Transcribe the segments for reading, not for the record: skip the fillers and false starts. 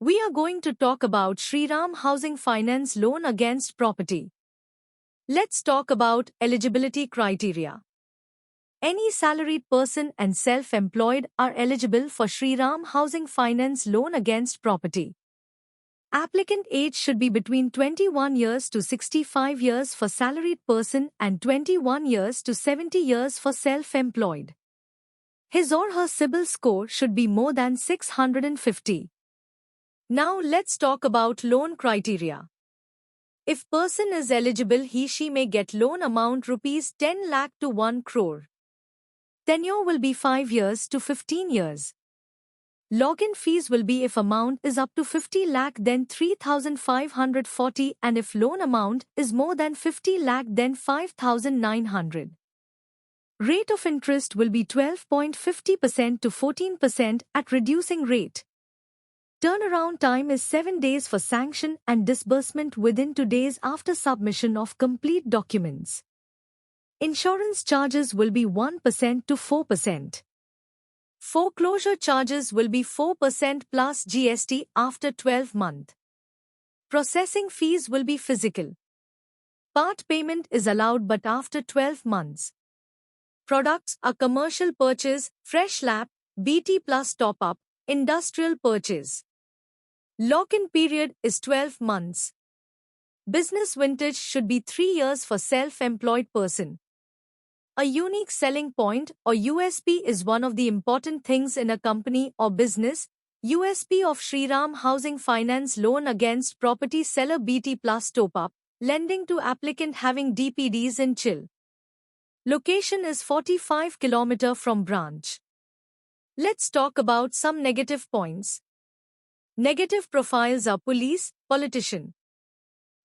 We are going to talk about Shriram Housing Finance Loan Against Property. Let's talk about eligibility criteria. Any salaried person and self-employed are eligible for Shriram Housing Finance Loan Against Property. Applicant age should be between 21 years to 65 years for salaried person and 21 years to 70 years for self-employed. His or her CIBIL score should be more than 650. Now let's talk about loan criteria. If person is eligible, he/she may get loan amount rupees 10 lakh to 1 crore. Tenure will be 5 years to 15 years. Login fees will be if amount is up to 50 lakh then 3,540 and if loan amount is more than 50 lakh then 5,900. Rate of interest will be 12.50% to 14% at reducing rate. Turnaround time is 7 days for sanction and disbursement within 2 days after submission of complete documents. Insurance charges will be 1% to 4%. Foreclosure charges will be 4% plus GST after 12 months. Processing fees will be physical. Part payment is allowed but after 12 months. Products are commercial purchase, fresh lap, BT plus top-up, industrial purchase. Lock-in period is 12 months. Business vintage should be 3 years for self-employed person. A unique selling point or USP is one of the important things in a company or business. USP of Shriram Housing Finance Loan Against Property Seller BT plus top-up, lending to applicant having DPDs in Chill. Location is 45 km from branch. Let's talk about some negative points. Negative profiles are police, politician.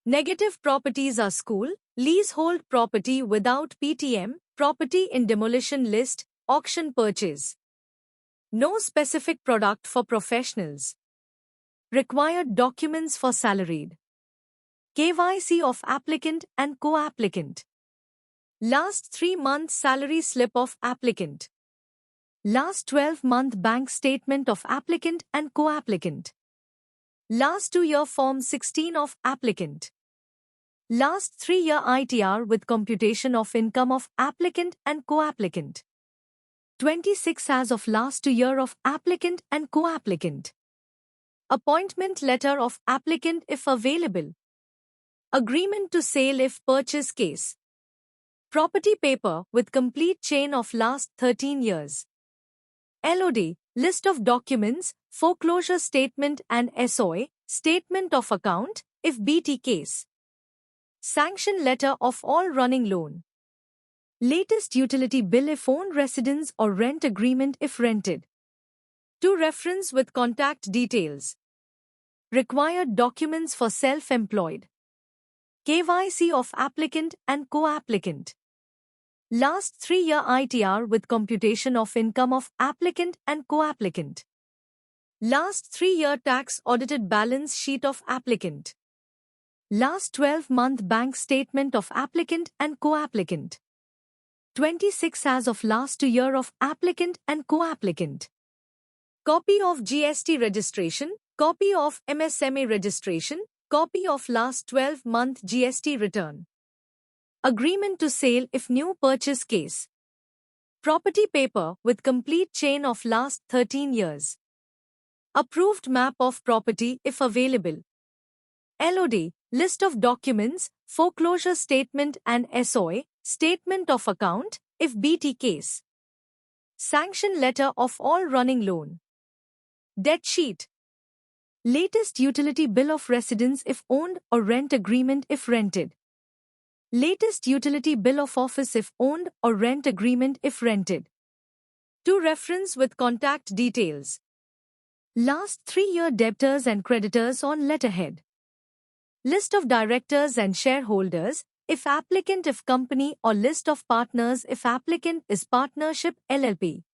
Negative properties are school, leasehold property without PTM, property in demolition list, auction purchase. No specific product for professionals. Required documents for salaried. KYC of applicant and co-applicant. Last 3 months salary slip of applicant. Last 12-month bank statement of applicant and co-applicant. Last 2-year Form 16 of applicant. Last 3-year ITR with computation of income of applicant and co-applicant. 26 as of last 2 year of applicant and co-applicant. Appointment letter of applicant if available. Agreement to sale if purchase case. Property paper with complete chain of last 13 years. LOD, list of documents, foreclosure statement and SOA, statement of account, if BT case. Sanction letter of all running loan. Latest utility bill if owned residence or rent agreement if rented. To reference with contact details. Required documents for self-employed. KYC of applicant and co-applicant. Last 3-year ITR with computation of income of applicant and co-applicant. Last 3-year tax audited balance sheet of applicant. Last 12-month bank statement of applicant and co-applicant. 26 as of last 2 year of applicant and co-applicant. Copy of GST registration, copy of MSME registration, copy of last 12-month GST return. Agreement to sale if new purchase case. Property paper with complete chain of last 13 years. Approved map of property if available. LOD, list of documents, foreclosure statement and SOA, statement of account, if BT case. Sanction letter of all running loan. Debt sheet. Latest utility bill of residence if owned or rent agreement if rented. Latest utility bill of office if owned or rent agreement if rented. To reference with contact details. Last 3-year debtors and creditors on letterhead. List of directors and shareholders, if applicant if company or list of partners if applicant is partnership LLP.